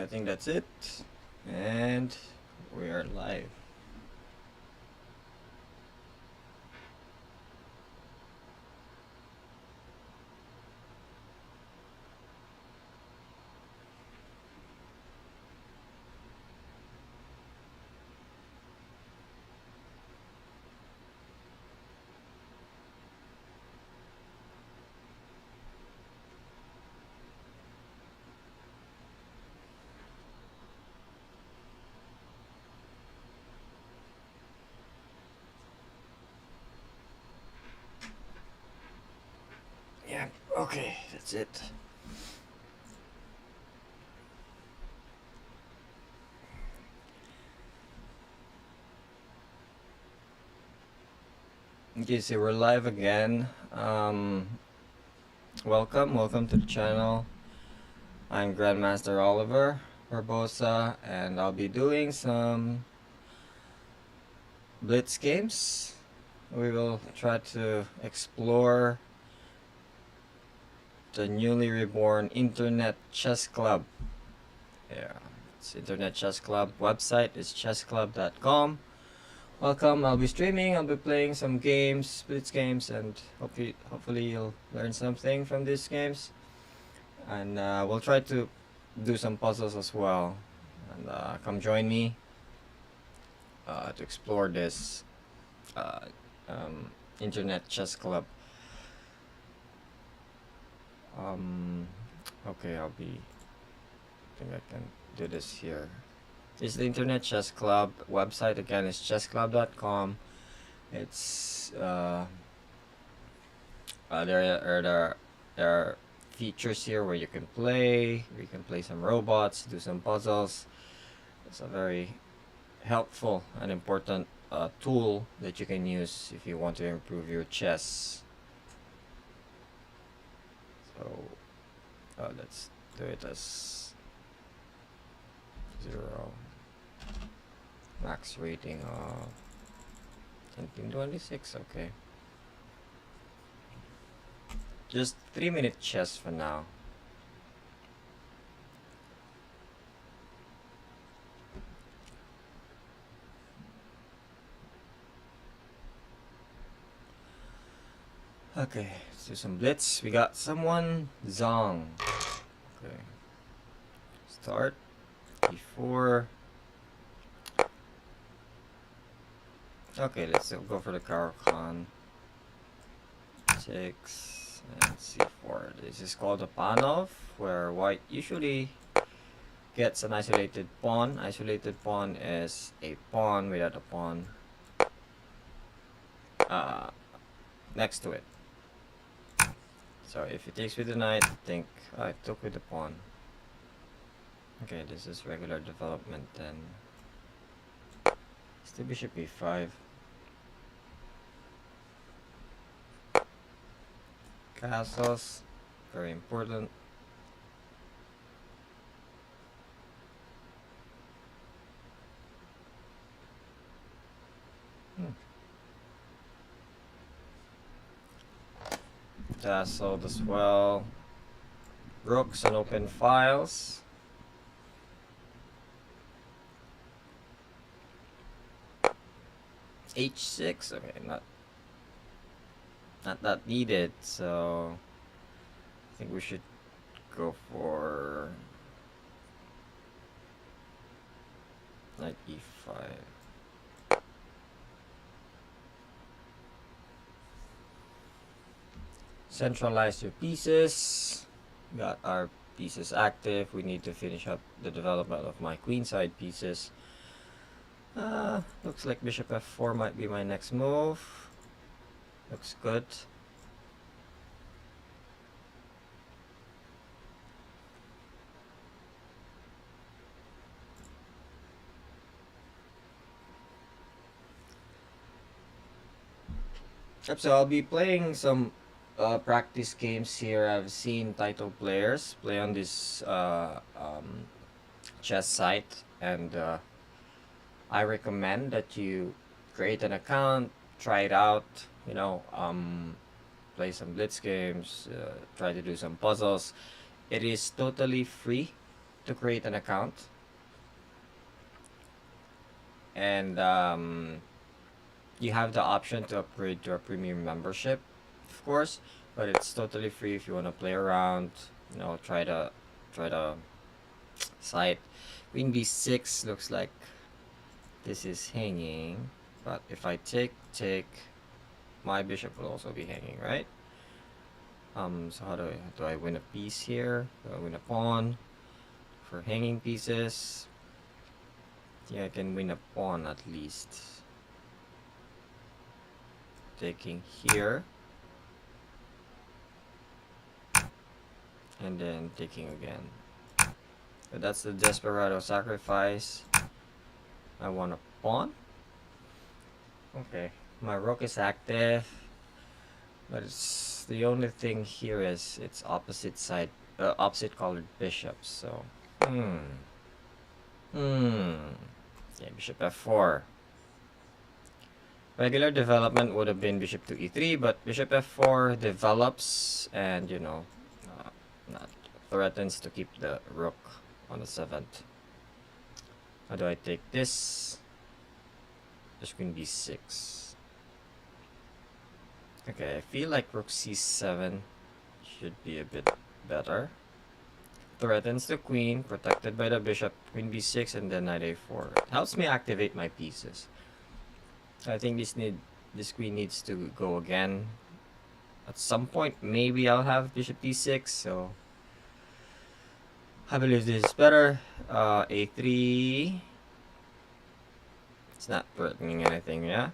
think that's it. And we are live. Yeah, okay, that's it. Okay, so we're live again. Welcome to the channel. I'm Grandmaster Oliver Barbosa, and I'll be doing some Blitz games. We will try to explore the newly reborn Internet Chess Club. Yeah, it's Internet Chess Club. Website is chessclub.com. Welcome. I'll be streaming. I'll be playing some games, Blitz games, and hopefully you'll learn something from these games. And we'll try to do some puzzles as well. And come join me to explore this uh, Internet Chess Club. Um, okay, I think I can do this here. This is the Internet Chess Club. Website again is chessclub.com. It's there are features here where you can play some robots, do some puzzles. It's a very helpful and important tool that you can use if you want to improve your chess. So let's do it as 0. Max rating of 1926. Okay. Just 3-minute chess for now. Okay, let's do some blitz. We got someone, Zong. Okay. Start. E4. Okay, let's go for the Caro-Kann. 6 and C4. This is called a Panov, where white usually gets an isolated pawn. Isolated pawn is a pawn without a pawn next to it. So if it takes with the knight, think I took with the pawn. Okay, this is regular development then. Still bishop e5. Castles, very important. Tasseled as well. Rooks and open files. H6, okay, not that needed, so I think we should go for knight e5. Centralize your pieces. Got our pieces active. We need to finish up the development of my queenside pieces. Looks like bishop f4 might be my next move. Looks good. Yep, so I'll be playing some practice games here. I've seen title players play on this chess site, and I recommend that you create an account, try it out, play some blitz games, try to do some puzzles. It is totally free. to create an account, and you have the option to upgrade to a premium membership, of course, but it's totally free if you want to play around. You know, try the site. Queen b6 looks like this is hanging, but if I take, my bishop will also be hanging, right? So how do I win a piece here? Do I win a pawn for hanging pieces? Yeah, I can win a pawn at least. Taking here, and then taking again. But that's the Desperado sacrifice. I want a pawn. Okay, my rook is active, but it's the only thing here is it's opposite side, opposite colored bishops. So, yeah, bishop f4. Regular development would have been bishop to e3, but bishop f4 develops and, you know, not threatens to keep the rook on the 7th. How do I take this? There's queen b6. Okay, I feel like rook c7 should be a bit better. Threatens the queen, protected by the bishop, queen b6, and then knight a4. It helps me activate my pieces. I think this queen needs to go again. At some point, maybe I'll have bishop d6, so I believe this is better. A3. It's not threatening anything, yeah?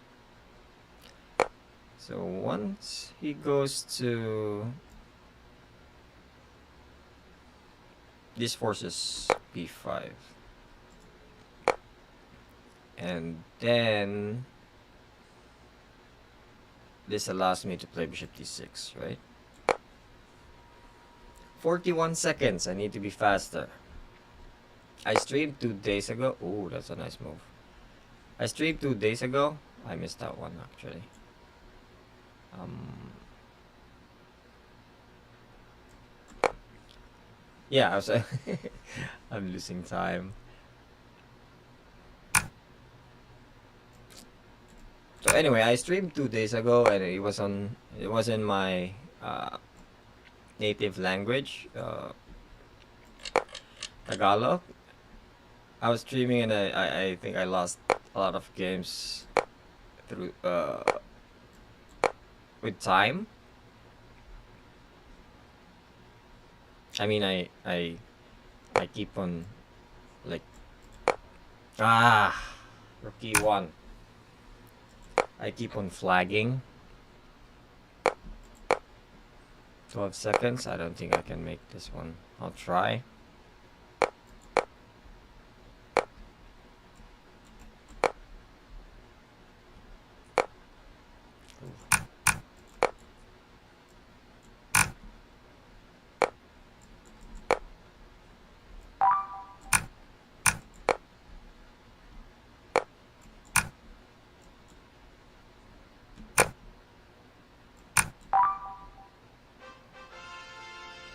So once he goes to... This forces b5. And then... This allows me to play bishop d6, right? 41 seconds. I need to be faster. I streamed 2 days ago. Oh, that's a nice move. I streamed 2 days ago. I missed that one, actually. Yeah, I was, I'm losing time. So anyway, I streamed 2 days ago, and it was in my native language, Tagalog. I was streaming, and I think I lost a lot of games through with time. I mean, I keep on like rookie 1. I keep on flagging. 12 seconds. I don't think I can make this one. I'll try.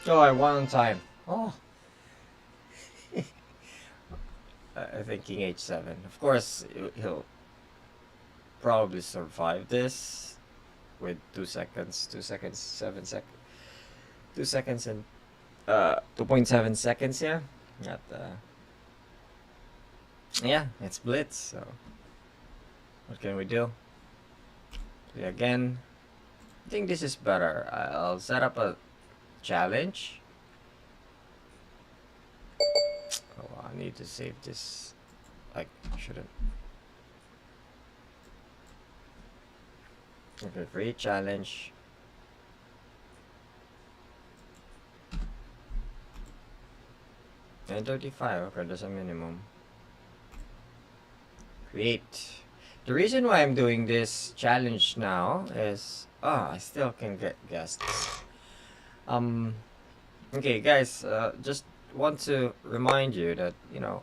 Oh, I won on time. Oh. I think king h7. Of course, he'll probably survive this with 2 seconds, 2 seconds, 7 seconds, 2 seconds and 2.7 seconds. Yeah, not yeah, it's blitz. So what can we do? Play again. I think this is better. I'll set up a challenge. Oh, I need to save this. I shouldn't. Okay, free challenge. $9.35. Okay, that's a minimum. Create. The reason why I'm doing this challenge now is I still can get guests. Okay, guys, just want to remind you that, you know,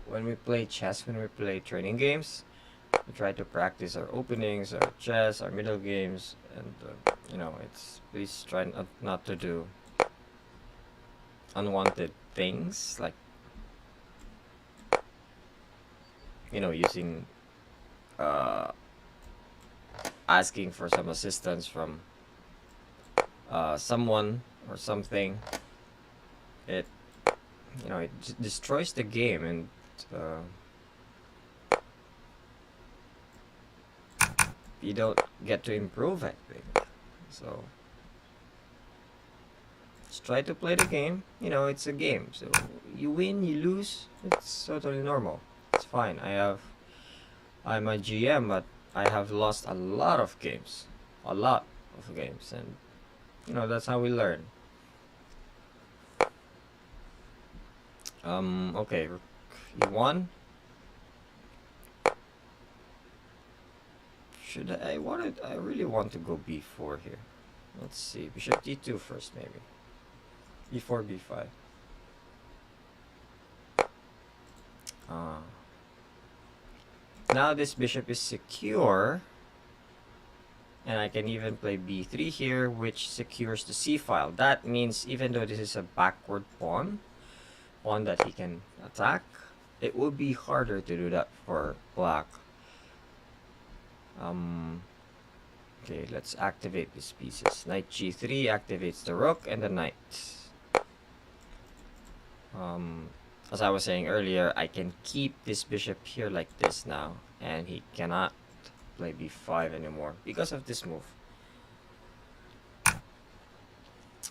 when we play chess, when we play training games, we try to practice our openings, our chess, our middle games, and you know, please try not to do unwanted things like using asking for some assistance from someone or something. It it destroys the game, and uh, you don't get to improve, I think. So just try to play the game. It's a game, so you win, you lose, it's totally normal. It's fine. I'm a GM, but I have lost a lot of games. A lot of games, and that's how we learn. Okay, you won. I really want to go b4 here. Let's see, bishop d2 first, maybe. b4, b5. Now this bishop is secure, and I can even play b3 here, which secures the c file. That means even though this is a backward pawn that he can attack, it will be harder to do that for black. Okay, let's activate these pieces. Knight g3 activates the rook and the knight. As I was saying earlier, I can keep this bishop here like this now, and he cannot play b5 anymore because of this move.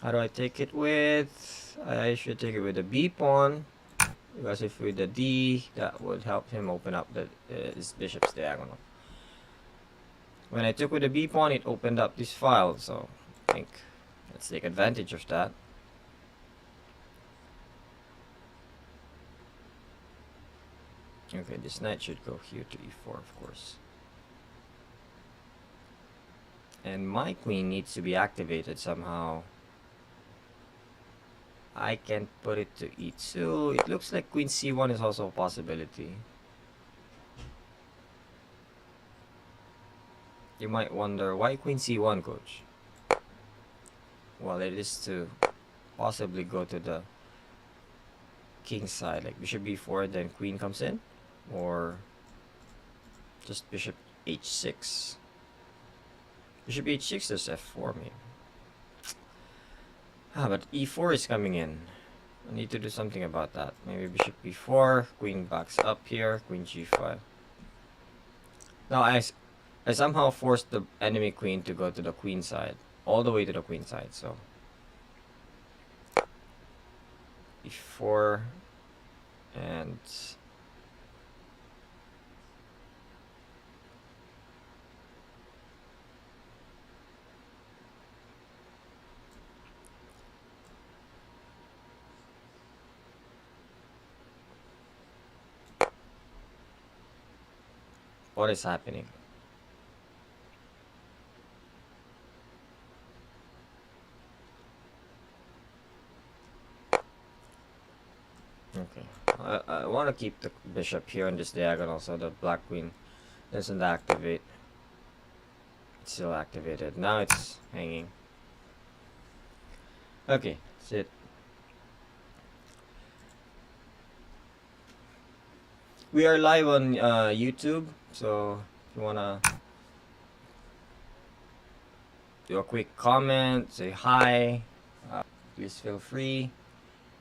How do I take it with? I should take it with the b pawn, because if with the d, that would help him open up his bishop's diagonal. When I took with the b pawn, it opened up this file, so I think let's take advantage of that. Okay, this knight should go here to e4, of course. And my queen needs to be activated somehow. I can put it to e2. It looks like queen c1 is also a possibility. You might wonder, why queen c1, coach? Well, it is to possibly go to the king side, like bishop b4, then queen comes in, or just bishop h6. Bishop h6 is f4 maybe. But e4 is coming in. I need to do something about that. Maybe bishop b4, queen backs up here, queen g5. Now I somehow forced the enemy queen to go to the queen side, all the way to the queen side, so e4 and what is happening? Okay, I want to keep the bishop here on this diagonal so the black queen doesn't activate. It's still activated. Now it's hanging. Okay, that's it. We are live on YouTube, so if you wanna do a quick comment, say hi, please feel free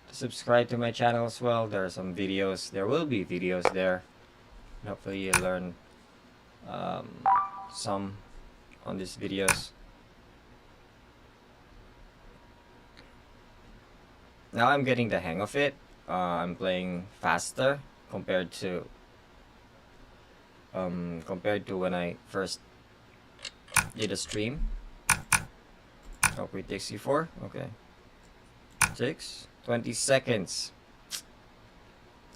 to subscribe to my channel as well. There are some videos. There will be videos there. Hopefully you learn some on these videos. Now I'm getting the hang of it. I'm playing faster compared to when I first did a stream. Oh, queen takes c4. Okay, takes 20 seconds.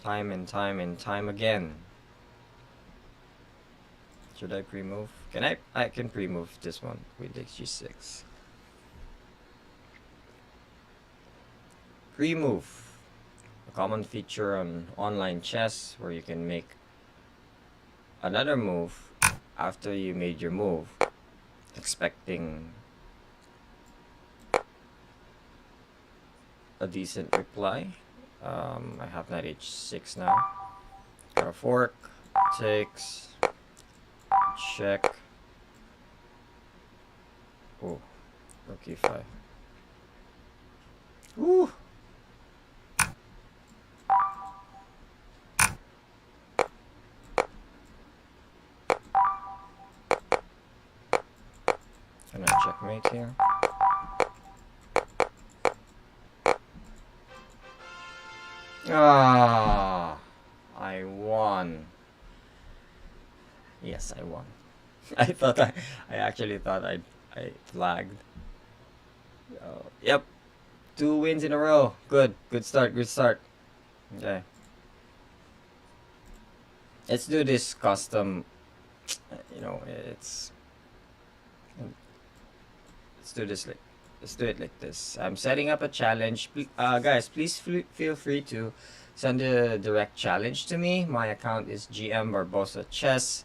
Time and time and time again. Should I pre-move? I can pre-move this one. Queen takes g6. Pre-move, a common feature on online chess where you can make another move after you made your move, expecting a decent reply. I have knight h6 now. Got a fork. takes, check. Oh, rook e5. Ooh. Can I checkmate here? Ah, I won. Yes, I won. I actually thought I flagged. Yep, 2 wins in a row. Good start, good start. Okay. Let's do this custom, you know, let's do this like, let's do it like this. I'm setting up a challenge. Guys, please feel free to send a direct challenge to me. My account is GM Barbosa Chess.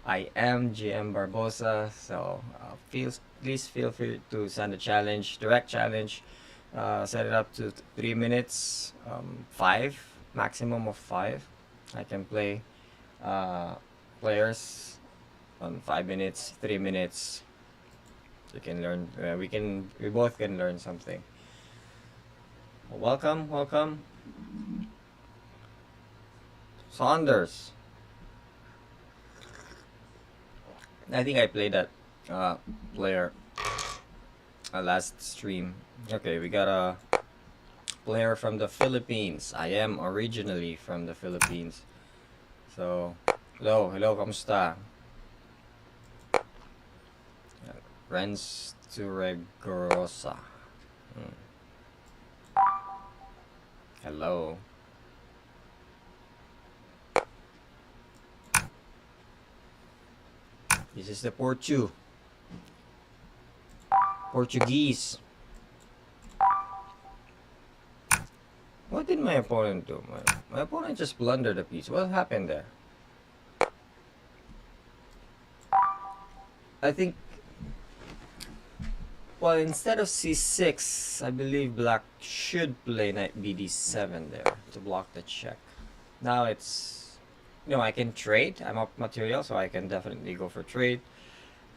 I am GM Barbosa, so please feel free to send a challenge, direct challenge. Set it up to 3 minutes, maximum of 5. I can play players on 5 minutes, 3 minutes. You can learn. We both can learn something. Welcome, welcome, Saunders. I think I played that player last stream. Okay, we got a player from the Philippines. I am originally from the Philippines. So, hello, kamusta? Renz Turegorosa. Hello. This is the Portuguese. What did my opponent do? My opponent just blundered a piece. What happened there? I think, well, instead of c6, I believe black should play knight bd7 there to block the check. Now it's, I can trade. I'm up material, so I can definitely go for trade.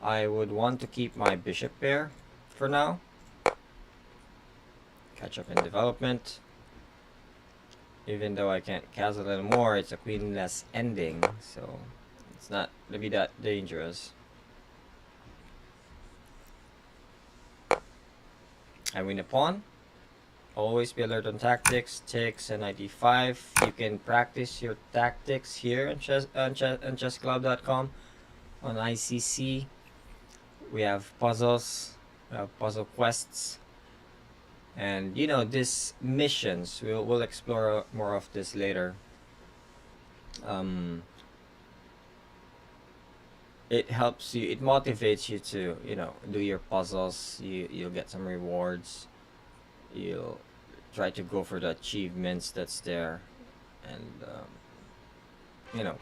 I would want to keep my bishop pair for now. Catch up in development. Even though I can't castle anymore, it's a queenless ending, so it's not gonna be that dangerous. I win a pawn. Always be alert on tactics. Takes and knight e5. You can practice your tactics here on chessclub.com. On ICC, we have puzzles, we have puzzle quests, and these missions. We'll explore more of this later. It helps you. It motivates you to do your puzzles. You'll get some rewards. You'll try to go for the achievements that's there, and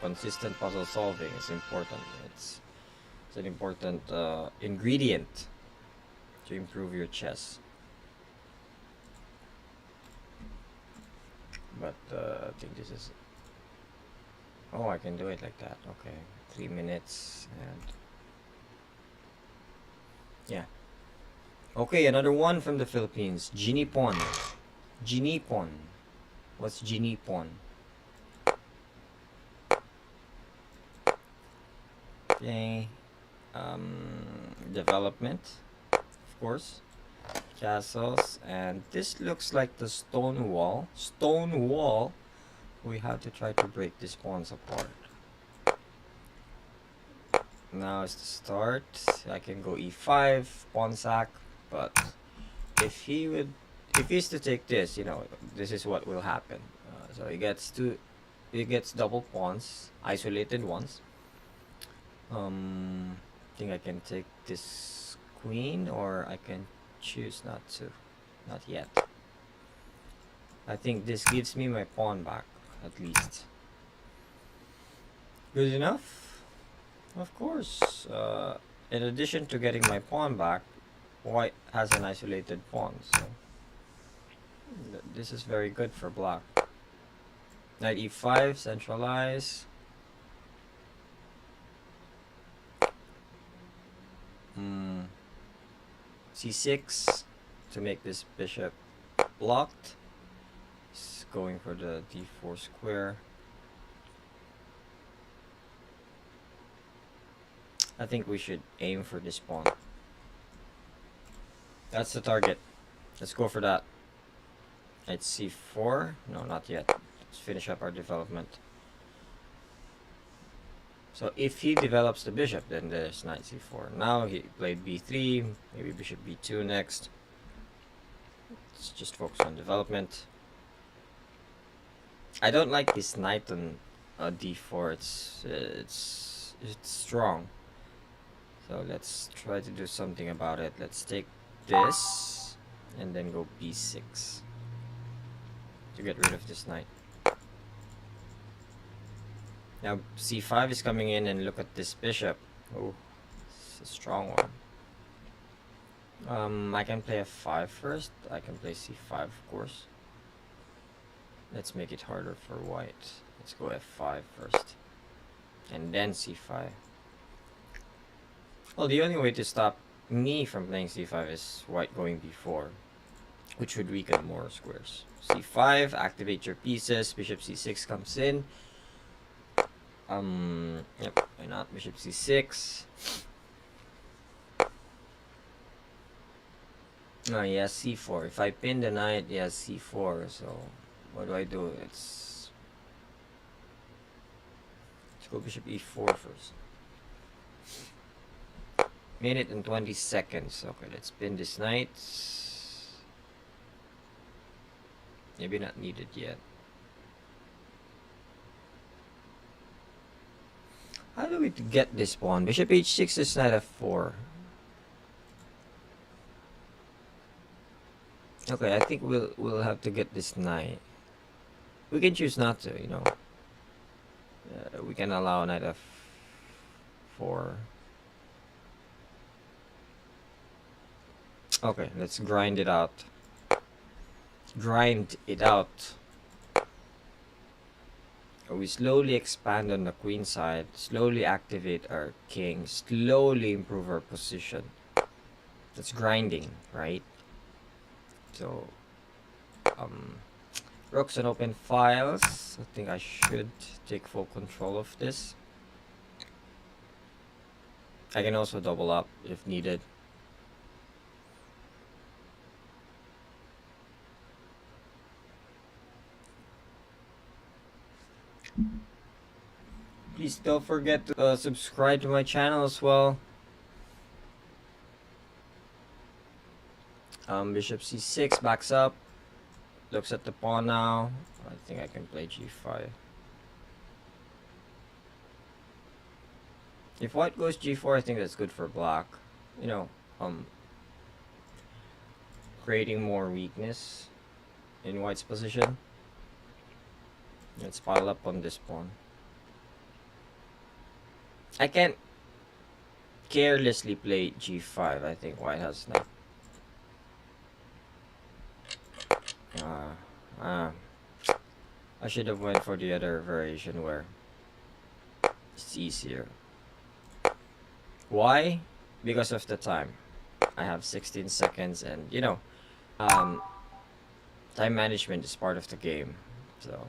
consistent puzzle solving is important. It's an important ingredient to improve your chess. But I think this is, oh, I can do it like that. Okay, 3 minutes, and yeah. Okay, another one from the Philippines. Jinipon. What's Jinipon? Okay. Development, of course. Castles, and this looks like the stone wall. We have to try to break these pawns apart. Now is the start. I can go e5, pawn sack, but if he's to take this, this is what will happen. So he gets double pawns, isolated ones. I think I can take this queen, or I can choose not to. Not yet. I think this gives me my pawn back, at least. Good enough? Of course. In addition to getting my pawn back, white has an isolated pawn, so this is very good for black. Knight e5, centralize. c6 to make this bishop blocked. He's going for the d4 square. I think we should aim for this pawn. That's the target. Let's go for that. It's c4. No, not yet. Let's finish up our development. So if he develops the bishop, then there's knight c4. Now he played b3, maybe bishop b2 next. Let's just focus on development. I don't like this knight on d4. It's strong. So let's try to do something about it. Let's take this and then go b6 to get rid of this knight. Now c5 is coming in, and look at this bishop. Oh, it's a strong one. I can play f5 first. I can play c5, of course. Let's make it harder for white. Let's go f5 first, and then c5. Well, the only way to stop me from playing c5 is white going b4, which would weaken more squares. c5, activate your pieces. Bishop c6 comes in. Yep, why not? Bishop c6. Oh, yeah, c4. If I pin the knight, yeah, c4. So, what do? Let's go bishop e4 first. Minute and 20 seconds. Okay, let's pin this knight. Maybe not needed yet. How do we get this pawn? Bishop h6 is knight f4. Okay, I think we'll have to get this knight. We can choose not to, you know. We can allow knight f4. Okay, let's grind it out. Grind it out. We slowly expand on the queen side, slowly activate our king, slowly improve our position. That's grinding, right? So, rooks and open files. I think I should take full control of this. I can also double up if needed. Please don't forget to subscribe to my channel as well. Bishop c6 backs up. Looks at the pawn now. I think I can play g5. If white goes g4, I think that's good for black. You know, creating more weakness in white's position. Let's pile up on this pawn. I can't carelessly play g5. I think white has knight. I should have went for the other variation where it's easier. Why? Because of the time. I have 16 seconds, and you know, time management is part of the game. So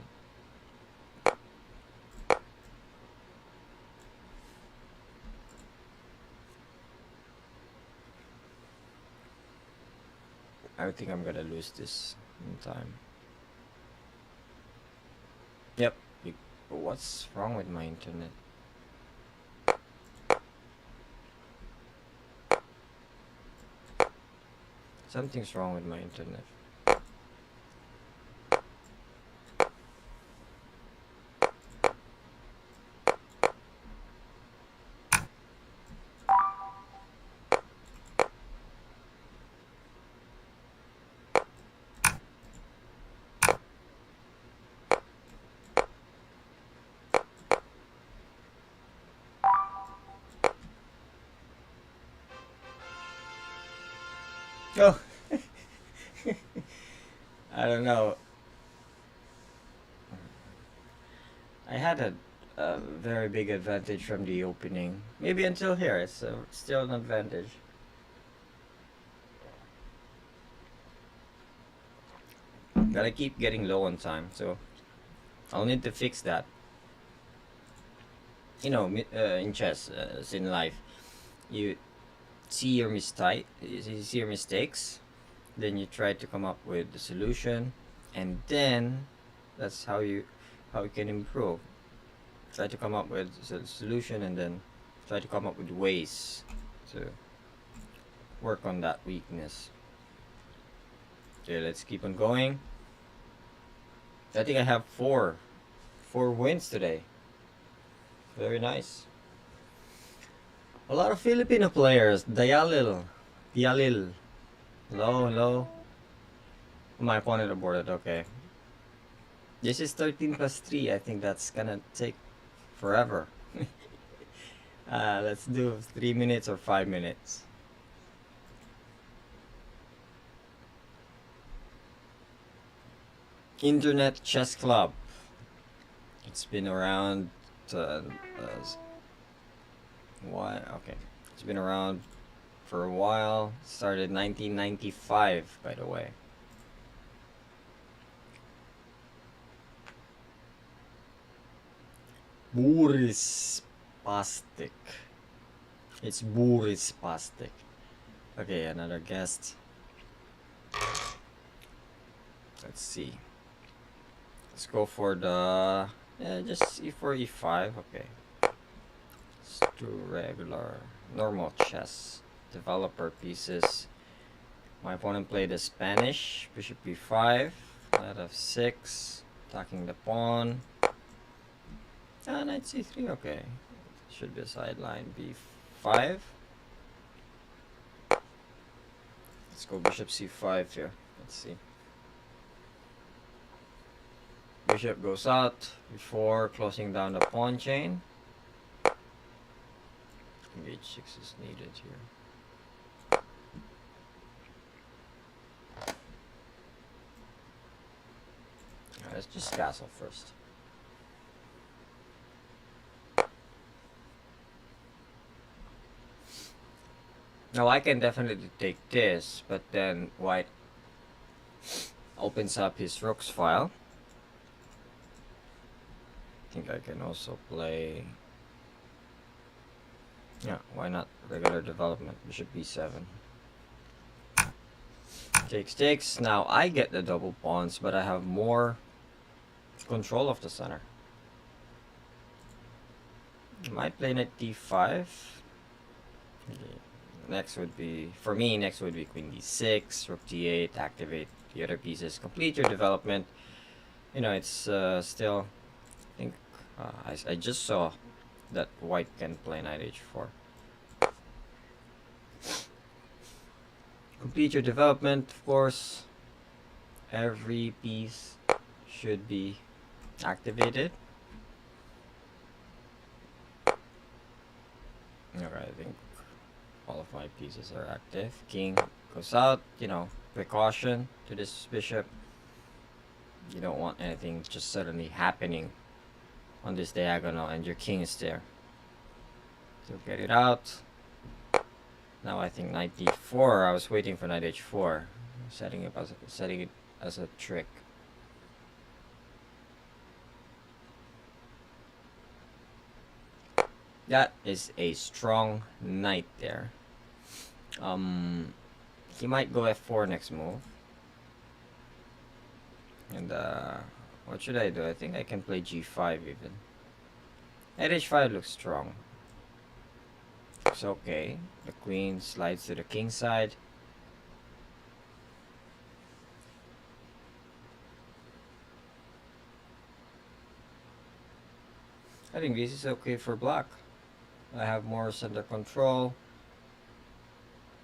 I think I'm gonna lose this in time. Yep. What's wrong with my internet? Something's wrong with my internet. Oh, I don't know. I had a very big advantage from the opening. Maybe until here, it's still an advantage. Gotta keep getting low on time, so I'll need to fix that. You know, in chess, as in life, you see your mistakes, then you try to come up with the solution, and then that's how you can improve. Try to come up with a solution, and then try to come up with ways to work on that weakness. Okay, let's keep on going. I think I have four wins today. Very nice. A lot of Filipino players. Dayalil. Hello, hello. My opponent aborted, okay. This is 13 plus 3. I think that's gonna take forever. Let's do 3 minutes or 5 minutes. Internet Chess Club. It's been around. Why? Okay, it's been around for a while. Started 1995, by the way. Boris Pastic. It's Boris Pastic. Okay, another guest. Let's see. Let's go for the just e4, e5. Okay. Let's do regular, normal chess. Developer pieces. My opponent played the Spanish. Bishop b5. Knight f6. Attacking the pawn. Knight c3. Okay. Should be a sideline. b5. Let's go bishop c5 here. Let's see. Bishop goes out before closing down the pawn chain. h6 is needed here. Let's just castle first. Now I can definitely take this, but then white opens up his rook's file. I think I can also play, yeah, why not regular development, bishop b7. Takes. Now I get the double pawns, but I have more control of the center. I might play knight d5. Next would be, for me, queen d6, rook d8, activate the other pieces, complete your development. You know, it's still, I think, I just saw that white can play knight h4. Complete your development, of course. Every piece should be activated. Alright, I think all of my pieces are active. King goes out, you know, precaution to this bishop. You don't want anything just suddenly happening on this diagonal, and your king is there. So get it out. Now I think knight d4. I was waiting for knight h4, setting it as a trick. That is a strong knight there. He might go f4 next move. And what should I do? I think I can play g5 even. Knight h5 looks strong. Looks okay. The queen slides to the king side. I think this is okay for black. I have more center control.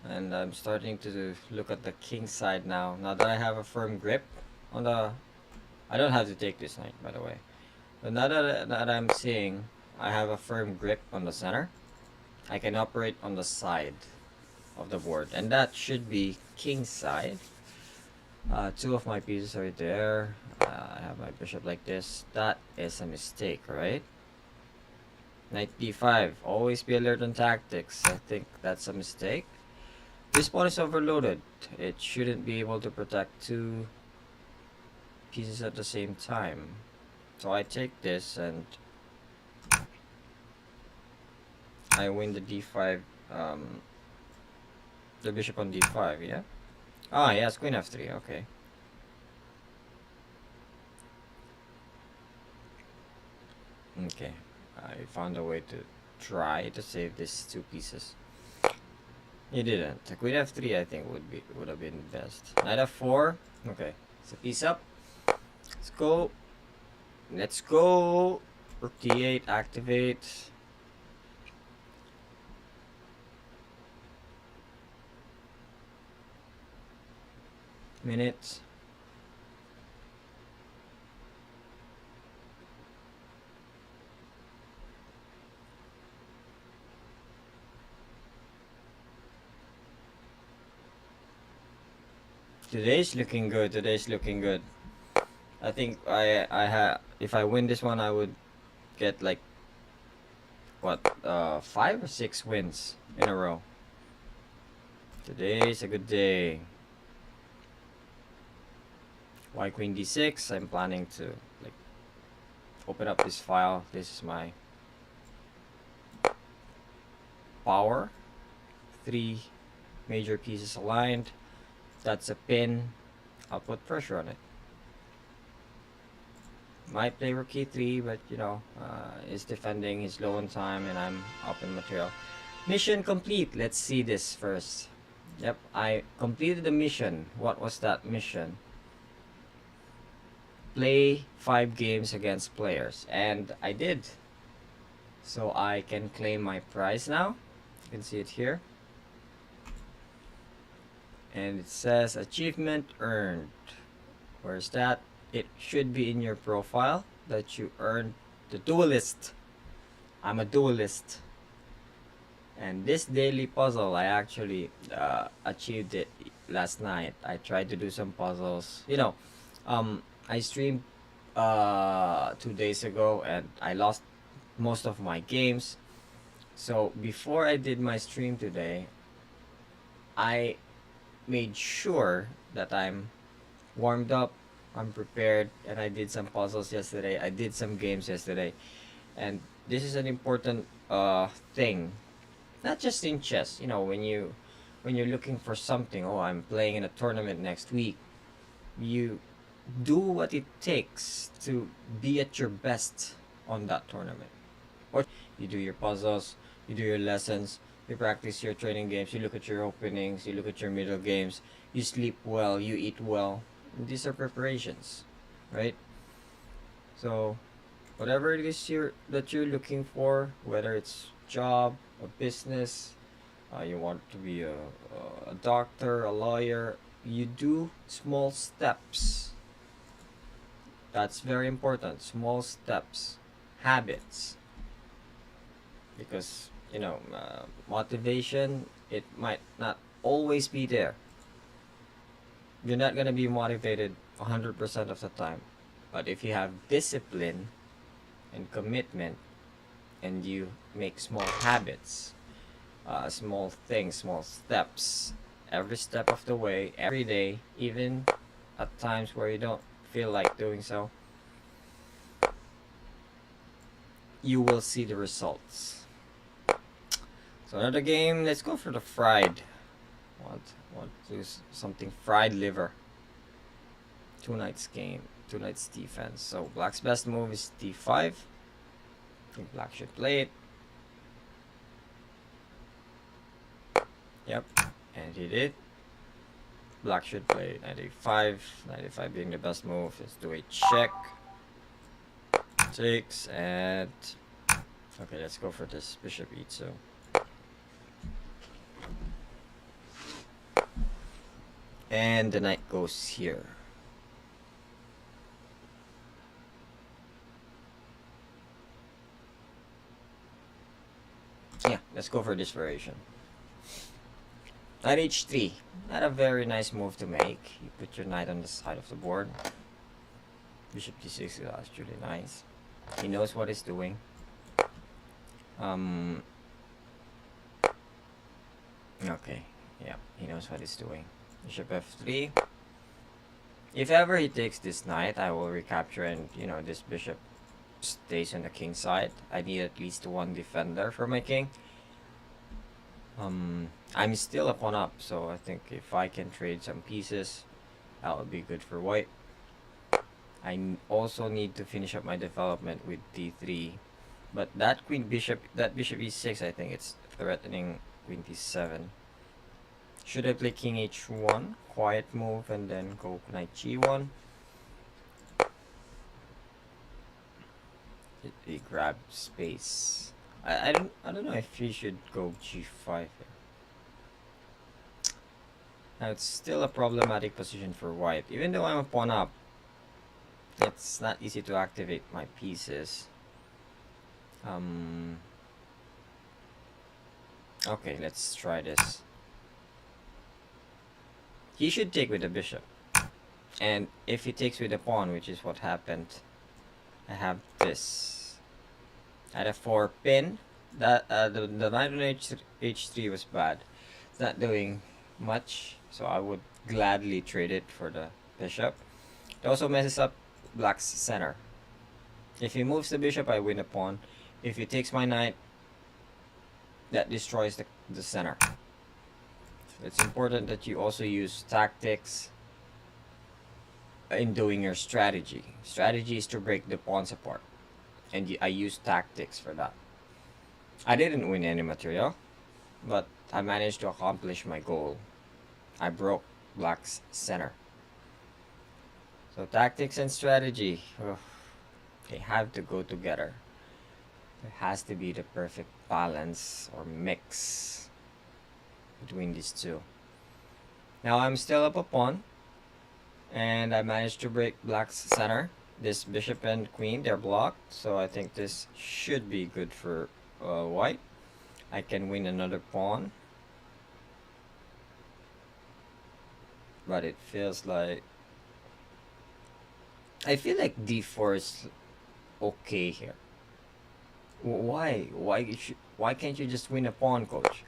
And I'm starting to look at the king side now. Now that I have a firm grip on the... I don't have to take this knight, by the way. But now that I'm seeing I have a firm grip on the center, I can operate on the side of the board. And that should be king side. Two of my pieces are there. I have my bishop like this. That is a mistake, right? Knight d5. Always be alert on tactics. I think that's a mistake. This pawn is overloaded. It shouldn't be able to protect two pieces at the same time. So I take this and I win the d5, the bishop on d5, yeah? Ah, yes, queen f3, okay. Okay, I found a way to try to save these two pieces. You didn't. Queen f3 I think would have been best. Knight f4, okay. It's a piece up. Let's go. Let's go. Rook d8, activate. Minutes. Today's looking good. Today's looking good. I think if I win this one, I would get like what 5 or 6 wins in a row. Today's a good day. White queen d6. I'm planning to like open up this file. This is my power. 3 major pieces aligned. That's a pin. I'll put pressure on it. Might play rook e3, but you know, he's defending, he's low on time, and I'm up in material. Mission complete. Let's see this first. Yep, I completed the mission. What was that mission? Play 5 games against players, and I did. So I can claim my prize now. You can see it here. And it says achievement earned. Where's that? It should be in your profile that you earned the duelist. I'm a duelist. And this daily puzzle, I actually achieved it last night. I tried to do some puzzles. You know, I streamed 2 days ago and I lost most of my games. So before I did my stream today, I made sure that I'm warmed up, I'm prepared, and I did some puzzles yesterday. I did some games yesterday, and this is an important thing, not just in chess. You know, when you're looking for something. Oh, I'm playing in a tournament next week. You do what it takes to be at your best on that tournament. Or you do your puzzles, you do your lessons, you practice your training games, you look at your openings, you look at your middle games, you sleep well, you eat well. And these are preparations, right? So whatever it is that you're looking for, whether it's job, a business, you want to be a doctor, a lawyer, you do small steps. That's very important. Small steps, habits. Because you know, motivation, it might not always be there. You're not gonna be motivated 100% of the time. But if you have discipline and commitment, and you make small habits, small things, small steps, every step of the way, every day, even at times where you don't feel like doing so, you will see the results. So another game. Let's go for the fried. Want to do something fried liver. 2 knights game, 2 knights defense. So black's best move is d5. I think black should play it. Yep, and he did. Black should play knight a5. Knight a5 being the best move. Let's do a check. Takes and okay. Let's go for this bishop e2. And the knight goes here. Yeah, let's go for this variation. Knight h3. Not a very nice move to make. You put your knight on the side of the board. Bishop d6 is actually nice. He knows what he's doing. Okay, yeah, he knows what he's doing. Bishop f3. If ever he takes this knight, I will recapture, and this bishop stays on the king side. I need at least one defender for my king. I'm still a pawn up, so I think if I can trade some pieces, that would be good for white. I also need to finish up my development with d3, but that bishop e6, I think it's threatening queen d7. Should I play king h1, quiet move, and then go knight g1? It grab space. I don't know if he should go g5 here. Now it's still a problematic position for white. Even though I'm a pawn up, it's not easy to activate my pieces. Okay, let's try this. He should take with the bishop. And if he takes with the pawn, which is what happened, I have this. At a 4 pin, that the knight on h3 was bad. It's not doing much, so I would gladly trade it for the bishop. It also messes up black's center. If he moves the bishop, I win a pawn. If he takes my knight, that destroys the center. So it's important that you also use tactics in doing your strategy. Strategy is to break the pawns apart, and I use tactics for that. I didn't win any material, but I managed to accomplish my goal. I broke black's center. So tactics and strategy, they have to go together. There has to be the perfect balance or mix between these two. Now I'm still up a pawn, and I managed to break black's center. This bishop and queen, they're blocked, so I think this should be good for white. I can win another pawn, but it feels like I feel like d4 is okay here. Why can't you just win a pawn, coach?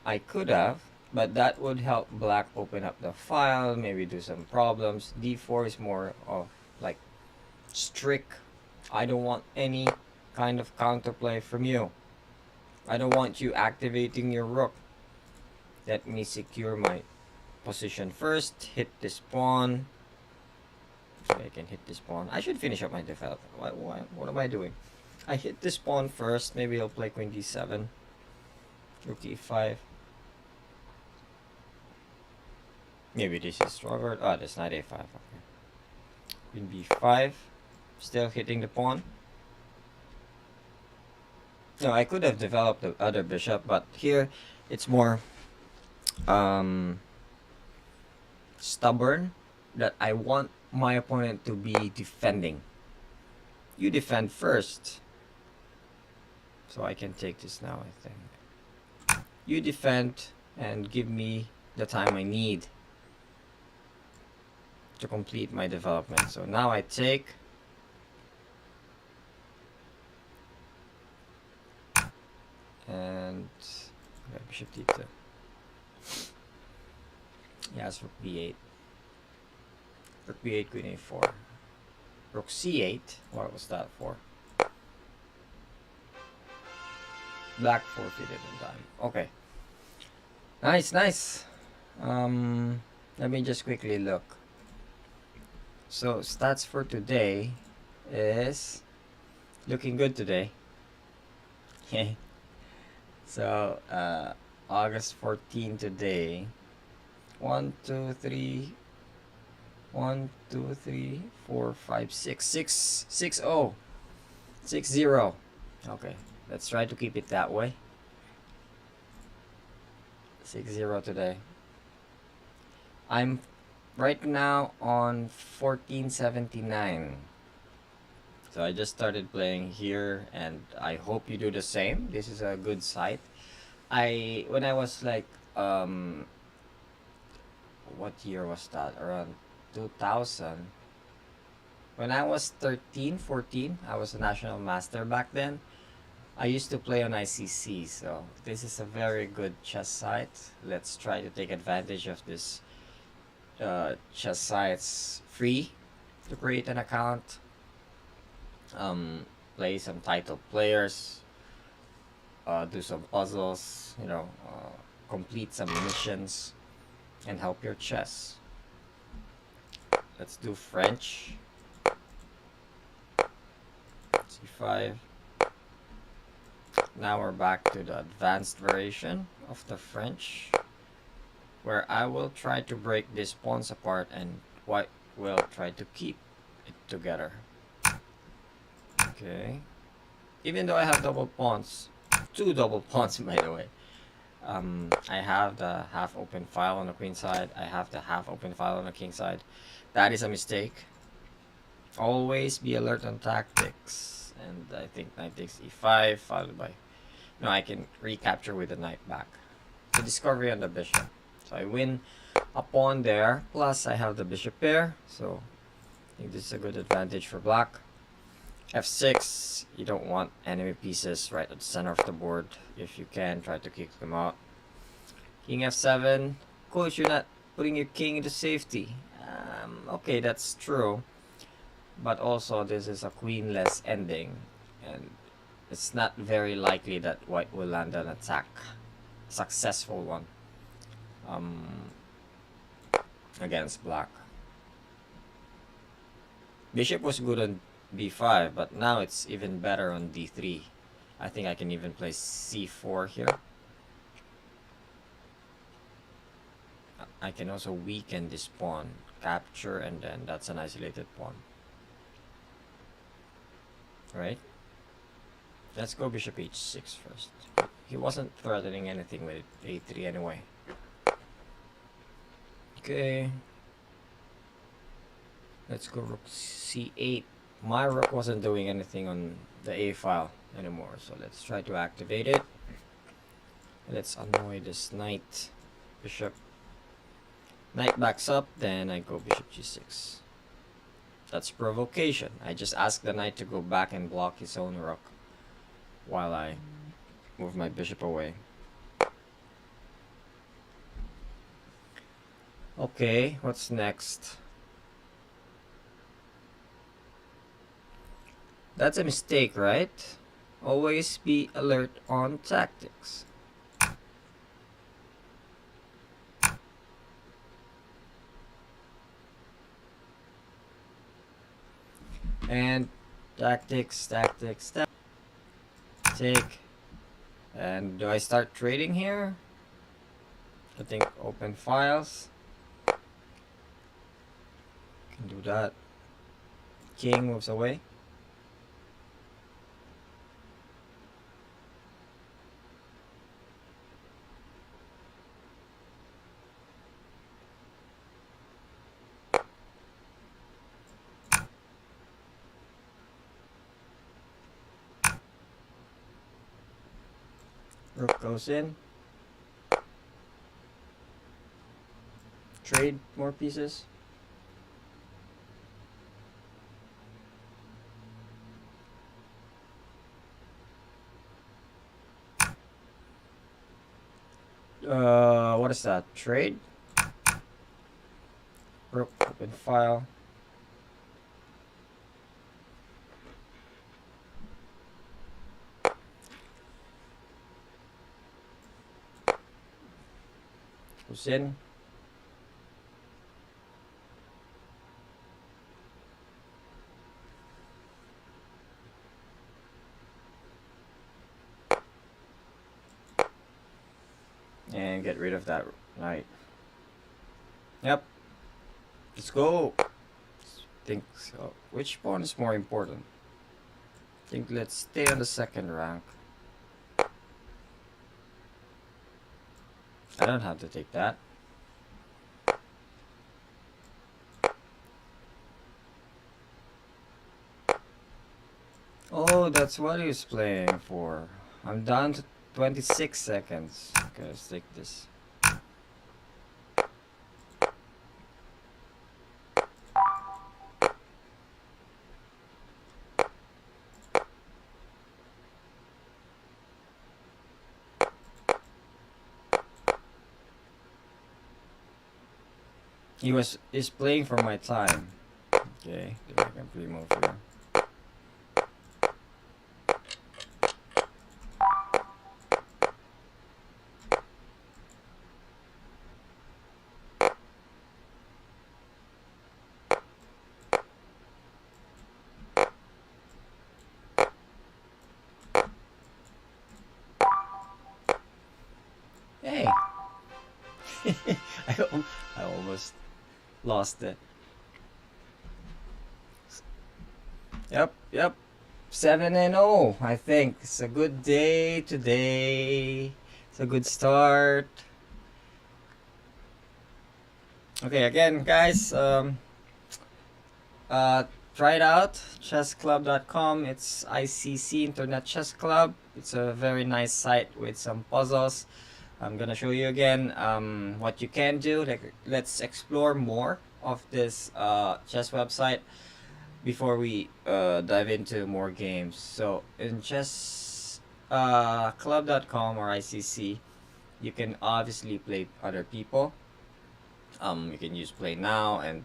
I could have, but that would help black open up the file, maybe do some problems. d4 is more of like strict. I don't want any kind of counterplay from you. I don't want you activating your rook. Let me secure my position first. Hit this pawn. So I can hit this pawn. I should finish up my development. What am I doing? I hit this pawn first. Maybe I'll play queen d7. Rook e5. Maybe this is stronger. Oh, that's knight a5. Okay. Queen b5. Still hitting the pawn. No, I could have developed the other bishop, but here it's more stubborn that I want my opponent to be defending. You defend first. So I can take this now, I think. You defend and give me the time I need to complete my development. So now I take. And okay, bishop d2. Yes, rook b8. Rook b8, queen a4. Rook c8. What was that for? Black forfeited in time. Okay. Nice. Let me just quickly look. So stats for today is looking good today. So August 14 today. 1 2 3 1 2 3 4 5 6 6 6 0 6 0. Okay, let's try to keep it that way. 6-0 today. I'm right now on 1479. So I just started playing here, and I hope you do the same. This is a good site. When I was like what year was that? Around 2000. When I was 13, 14, I was a national master back then. I used to play on ICC, so this is a very good chess site. Let's try to take advantage of this chess sites free to create an account, play some title players, do some puzzles, complete some missions, and help your chess. Let's do French. C5. Now we're back to the advanced variation of the French, where I will try to break these pawns apart and white will try to keep it together. Okay. Even though I have double pawns, 2 double pawns by the way. I have the half open file on the queen side. I have the half open file on the king side. That is a mistake. Always be alert on tactics. And I think knight takes e5 followed by... No, I can recapture with the knight back. The discovery on the bishop. So I win a pawn there. Plus I have the bishop pair. So I think this is a good advantage for black. F6, you don't want enemy pieces right at the center of the board. If you can, try to kick them out. King F7. Coach, you're not putting your king into safety. Okay, that's true. But also, this is a queenless ending. And it's not very likely that white will land an attack. Successful one. Against black. Bishop was good on b5, but now it's even better on d3. I think I can even play c4 here. I can also weaken this pawn, capture, and then that's an isolated pawn. Right? Let's go bishop h6 first. He wasn't threatening anything with a3 anyway. Okay. Let's go rook c8. My rook wasn't doing anything on the a file anymore, so let's try to activate it. Let's annoy this knight. Bishop. Knight backs up, then I go bishop g6. That's provocation. I just ask the knight to go back and block his own rook while I move my bishop away. Okay, what's next? That's a mistake, right? Always be alert on tactics. And tactics. Take. And do I start trading here? I think open files. Can do that. King moves away. Rook goes in. Trade more pieces. What is that? Trade? Rook, open file. Goes in. And get rid of that knight. Yep. Let's go. Think so. Which pawn is more important? I think let's stay on the second rank. I don't have to take that. Oh, that's what he was playing for. I'm down to 26 seconds. Okay, let's take this. He's playing for my time. Okay, I can pre-move here. Hey, I almost lost it. Yep. 7-0. I think it's a good day today. It's a good start. Okay, again, guys. Uh, try it out. Chessclub.com. It's ICC Internet Chess Club. It's a very nice site with some puzzles. I'm gonna show you again what you can do. Like, let's explore more of this chess website before we dive into more games. So in chess club.com or ICC, you can obviously play other people. You can use play now and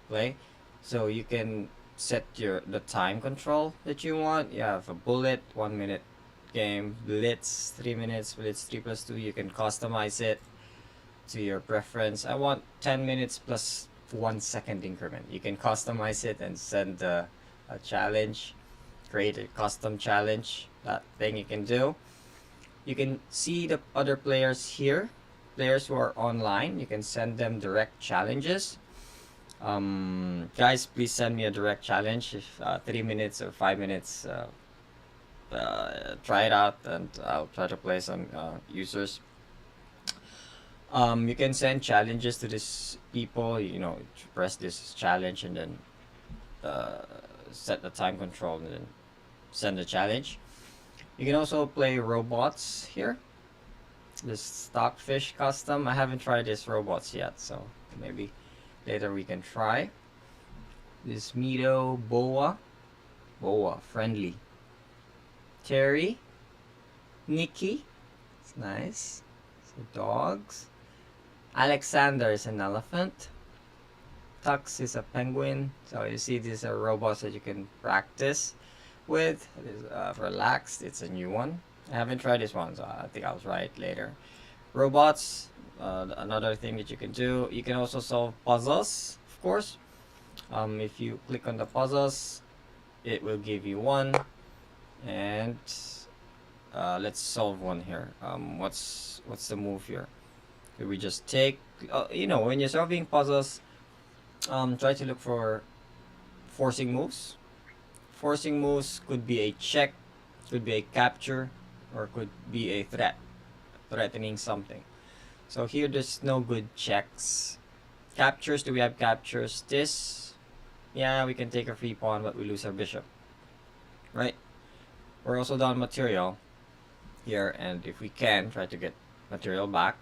play. So you can set the time control that you want. You have a bullet, 1 minute game, blitz 3 minutes, blitz 3+2. You can customize it to your preference. I want 10 minutes plus 1 second increment. You can customize it and send a challenge, create a custom challenge. That thing you can do. You can see the other players here, players who are online. You can send them direct challenges. Guys, please send me a direct challenge. If 3 minutes or 5 minutes, try it out, and I'll try to play some users. You can send challenges to these people. Press this challenge and then set the time control and then send the challenge. You can also play robots here. This Stockfish custom. I haven't tried this robots yet, so maybe later we can try. This Mido Boa. Friendly. Terry. Nikki. It's nice. So dogs. Alexander is an elephant. Tux is a penguin. So you see, these are robots that you can practice with. It is Relaxed. It's a new one. I haven't tried this one, so I think I'll try it later. Robots. Another thing that you can do. You can also solve puzzles, of course. If you click on the puzzles, it will give you one. And let's solve one here. What's the move here? We just take, when you're solving puzzles, try to look for forcing moves. Forcing moves could be a check, could be a capture, or could be a threatening something. So here there's no good checks. Captures, do we have captures? This, yeah, we can take a free pawn, but we lose our bishop. Right? We're also down material here, and if we can, try to get material back.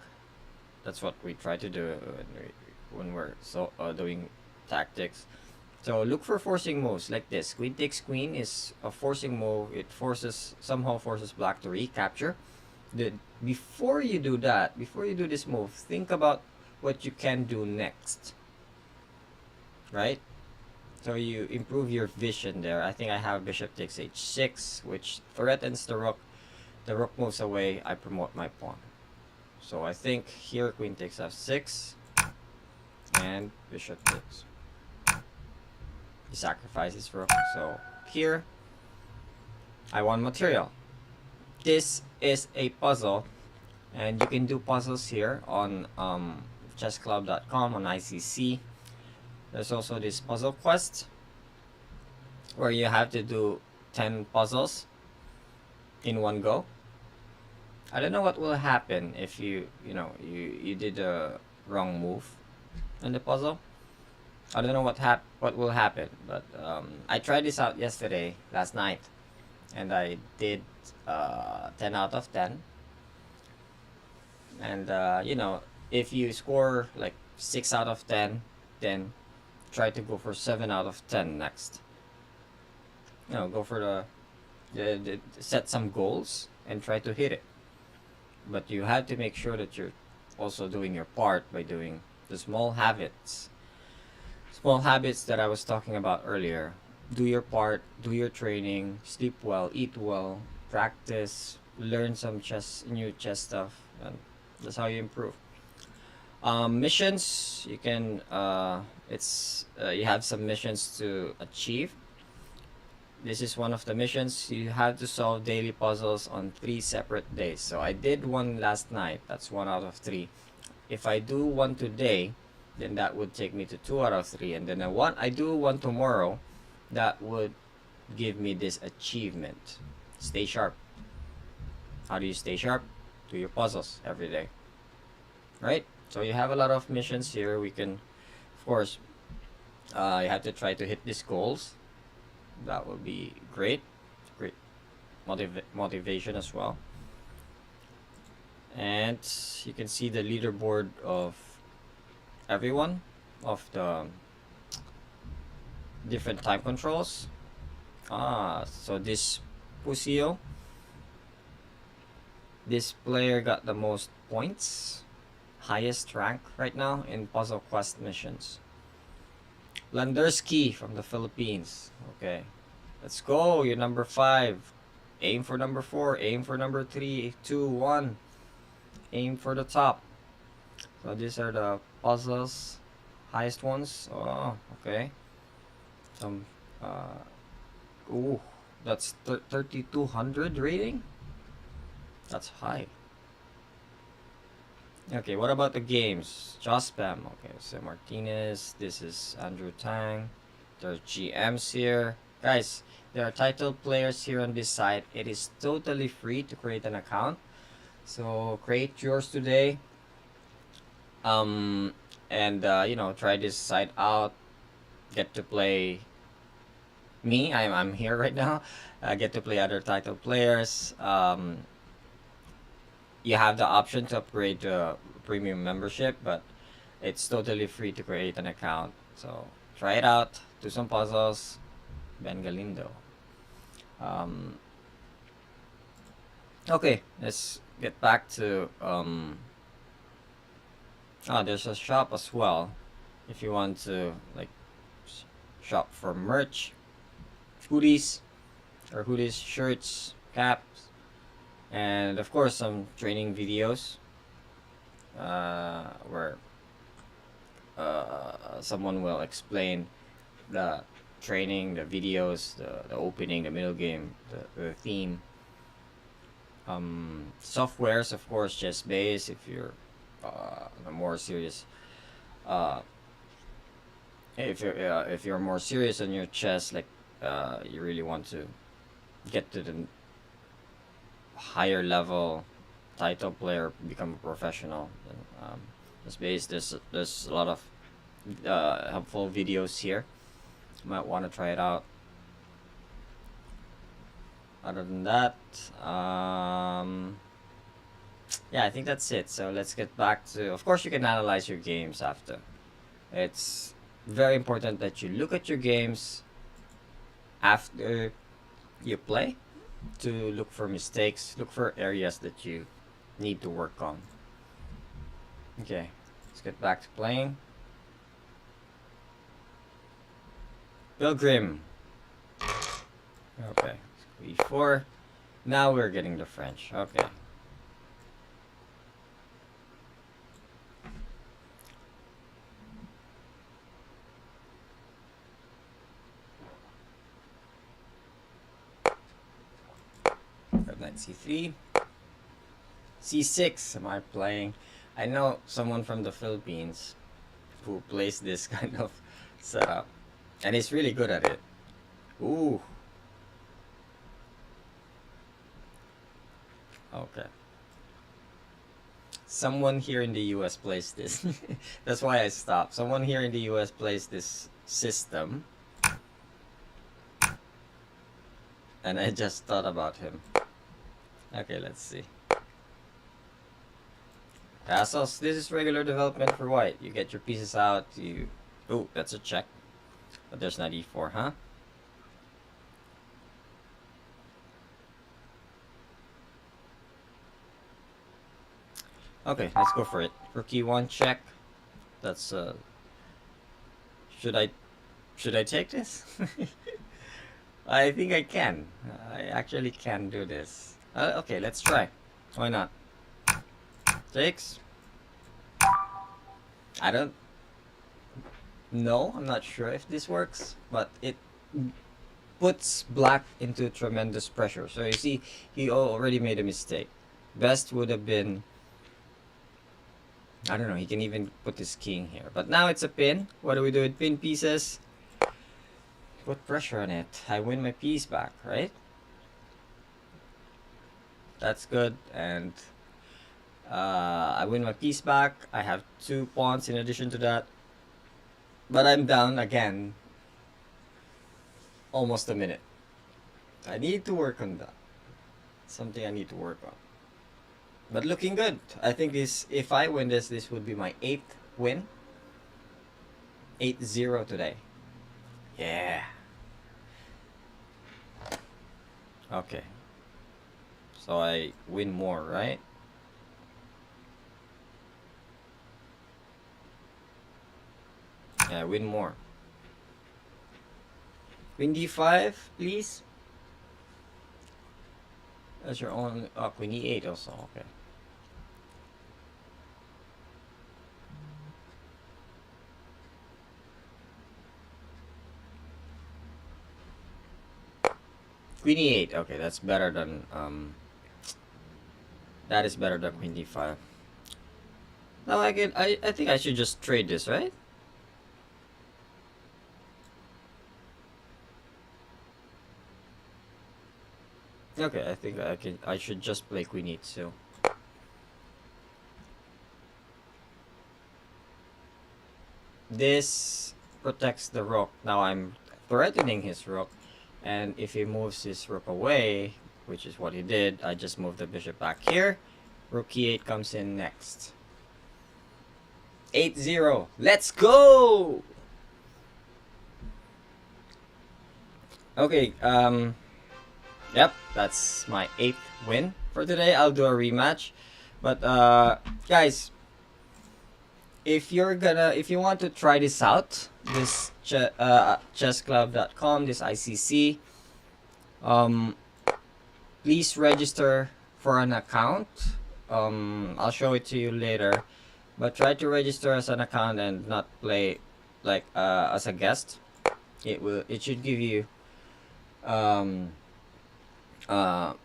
That's what we try to do when we're doing tactics. So look for forcing moves like this. Queen takes queen is a forcing move. It somehow forces black to recapture. Before you do that, before you do this move, think about what you can do next. Right? So you improve your vision there. I think I have bishop takes h6, which threatens the rook. The rook moves away. I promote my pawn. So I think here queen takes f6 and bishop takes. He sacrifices rook. So here I want material. This is a puzzle, and you can do puzzles here on chessclub.com, on ICC. There's also this puzzle quest where you have to do 10 puzzles in one go. I don't know what will happen if you did a wrong move in the puzzle. I don't know what will happen, but I tried this out last night, and I did 10 out of 10. And if you score like 6 out of 10, then try to go for 7 out of 10 next. Go for the set some goals and try to hit it. but you have to make sure that you're also doing your part by doing the small habits that I was talking about earlier. Do your part, do your training, sleep well, eat well, practice, learn some new chess stuff, and that's how you improve. Missions, you can you have some missions to achieve. This is one of the missions. You have to solve daily puzzles on 3 separate days. So I did one last night. That's 1 out of 3. If I do one today, then that would take me to 2 out of 3. And then I do one tomorrow, that would give me this achievement. Stay sharp. How do you stay sharp? Do your puzzles every day. Right? So you have a lot of missions here. We can, of course, you have to try to hit these goals. That would be great. Great motivation as well. And you can see the leaderboard of everyone, of the different time controls. So this Pusio, this player got the most points, highest rank right now in Puzzle Quest missions. Landersky from the Philippines. Okay, let's go. You're number 5. Aim for number 4. Aim for number 3. 2, 1. Aim for the top. So these are the puzzles, highest ones. Oh, okay. Some ooh, that's 3200 rating. That's high. Okay, what about the games? Jospam. Okay, so Martinez. This is Andrew Tang. There's GMs here. Guys, there are titled players here on this site. It is totally free to create an account. So create yours today. And try this site out. Get to play me. I'm here right now. Get to play other title players. You have the option to upgrade to premium membership, but it's totally free to create an account. So try it out. Do some puzzles. Ben Galindo. Okay, let's get back to there's a shop as well if you want to shop for merch, hoodies, shirts, caps, and of course some training videos where someone will explain the training, the videos, the opening, the middle game, the theme. Softwares, of course, Chessbase if you're more serious. If you're more serious on your chess, you really want to get to the higher level title player, become a professional. Chessbase, there's a lot of helpful videos here. You might want to try it out. Other than that, yeah, I think that's it. So let's get back to, of course, you can analyze your games after. It's very important that you look at your games after you play to look for mistakes, look for areas that you need to work on. Okay, let's get back to playing. Pilgrim. Okay, e4. Now we're getting the French. Okay. Knight c3. c6 am I playing? I know someone from the Philippines who plays this kind of setup, and he's really good at it. Ooh. Okay. Someone here in the US plays this. That's why I stopped. Someone here in the US plays this system. And I just thought about him. Okay, let's see. Castles. This is regular development for white. You get your pieces out. Oh, that's a check. But there's not e4, huh? Okay, let's go for it. Rook e1 check. That's should I take this? I think I can. I actually can do this. Okay, let's try. Why not? Takes. I don't know. I'm not sure if this works, but it puts black into tremendous pressure. So you see, he already made a mistake. Best would have been, I don't know, he can even put his king here. But now it's a pin. What do we do with pin pieces? Put pressure on it. I win my piece back, right? That's good. And I win my piece back. I have 2 pawns in addition to that. But I'm down again. Almost a minute. I need to work on that. Something I need to work on. But looking good. I think this, if I win this, this would be my 8th win. 8-0 today. Yeah. Okay. So I win more, right? Yeah, I win more. Queen d5, please. That's your own. Oh, queen e8 also. Okay. Queen e8. Okay, that's better than that is better than queen d5. Now I think I should just trade this, right? Okay, I think I should just play queen e2. This protects the rook. Now I'm threatening his rook, and if he moves his rook away, which is what he did, I just move the bishop back here. Rook e8 comes in next. 8-0. Let's go! Okay, yep, that's my 8th win for today. I'll do a rematch. But guys, if you want to try this out, this chessclub.com, this ICC, please register for an account. I'll show it to you later, but try to register as an account and not play like as a guest. It should give you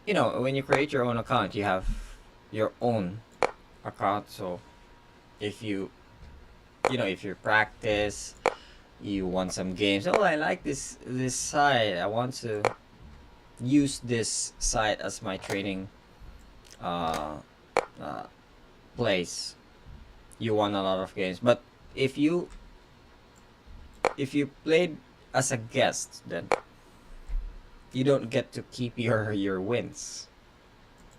you know, when you create your own account, you have your own account. So if you if you practice, you want some games, oh, I like this site, I want to use this site as my training place, you won a lot of games. But if you played as a guest, then you don't get to keep your wins,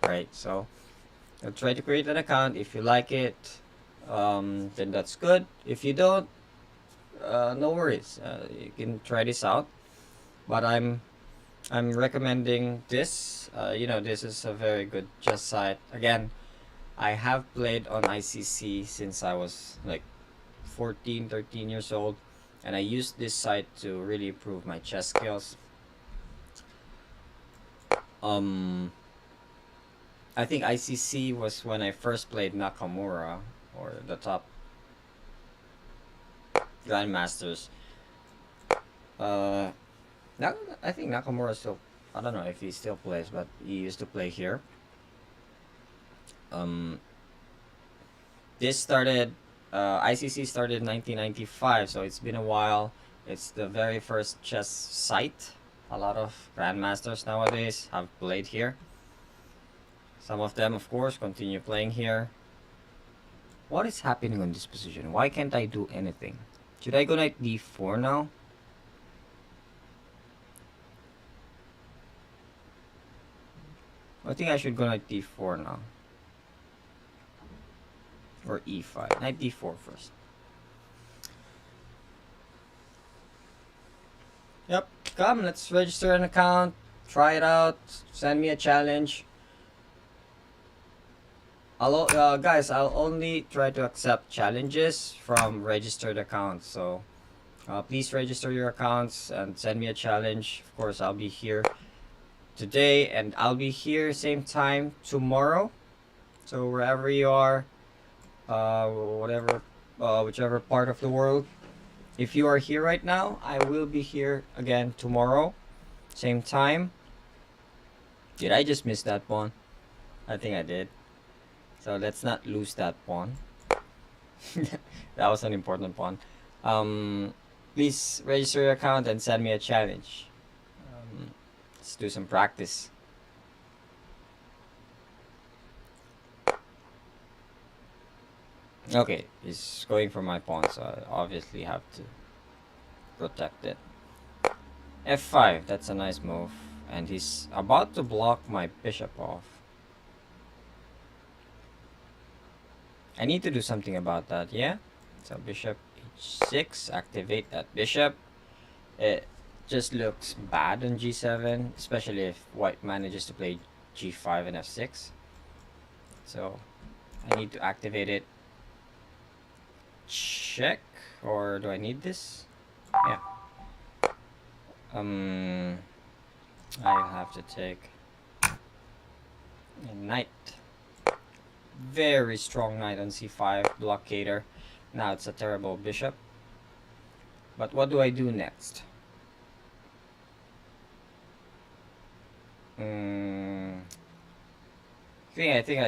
right? So I'll try to create an account. If you like it, then that's good. If you don't, no worries. You can try this out. But I'm recommending this. You know, this is a very good chess site. Again, I have played on ICC since I was like 14, 13 years old, and I used this site to really improve my chess skills. I think ICC was when I first played Nakamura, or the top grandmasters. I think Nakamura still, I don't know if he still plays, but he used to play here. This started, ICC started in 1995, so it's been a while. It's the very first chess site. A lot of grandmasters nowadays have played here. Some of them, of course, continue playing here. What is happening on this position? Why can't I do anything? Should I go knight d4 now? I think I should go knight d4 now. Or e5. Knight d4 first. Yep, come, let's register an account. Try it out. Send me a challenge. Guys, I'll only try to accept challenges from registered accounts. So please register your accounts and send me a challenge. Of course, I'll be here today, and I'll be here same time tomorrow. So wherever you are, whatever, whichever part of the world, if you are here right now, I will be here again tomorrow, same time. Did I just miss that pawn? I think I did. So let's not lose that pawn. That was an important pawn. Please register your account and send me a challenge. Let's do some practice. Okay, he's going for my pawn, so I obviously have to protect it. F5, that's a nice move. And he's about to block my bishop off. I need to do something about that, yeah? So bishop h6, activate that bishop. It just looks bad on g7, especially if white manages to play g5 and f6. So I need to activate it. Check, or do I need this? Yeah. I have to take a knight. Very strong knight on c5, blockader. Now it's a terrible bishop. But what do I do next? I think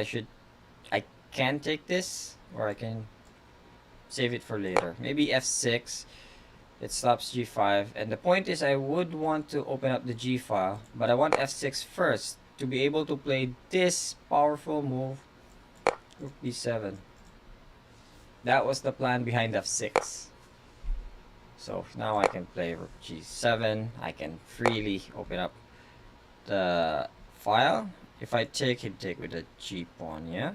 I can take this, or I can save it for later. Maybe f6. It stops g5, and the point is I would want to open up the g file, but I want f6 first to be able to play this powerful move, rook b7. That was the plan behind f6. So now I can play rook g7. I can freely open up the file. If I take, he'd take with the g pawn, yeah?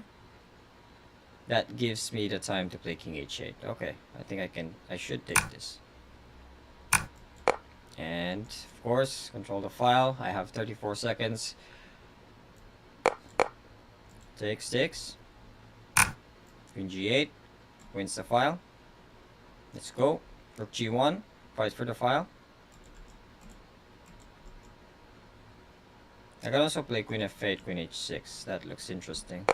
That gives me the time to play king h8. Okay, I think I should take this. And of course, control the file. I have 34 seconds. Takes. Queen g8. Wins the file. Let's go. Rook g1. Fight for the file. I can also play queen f8, queen h6. That looks interesting.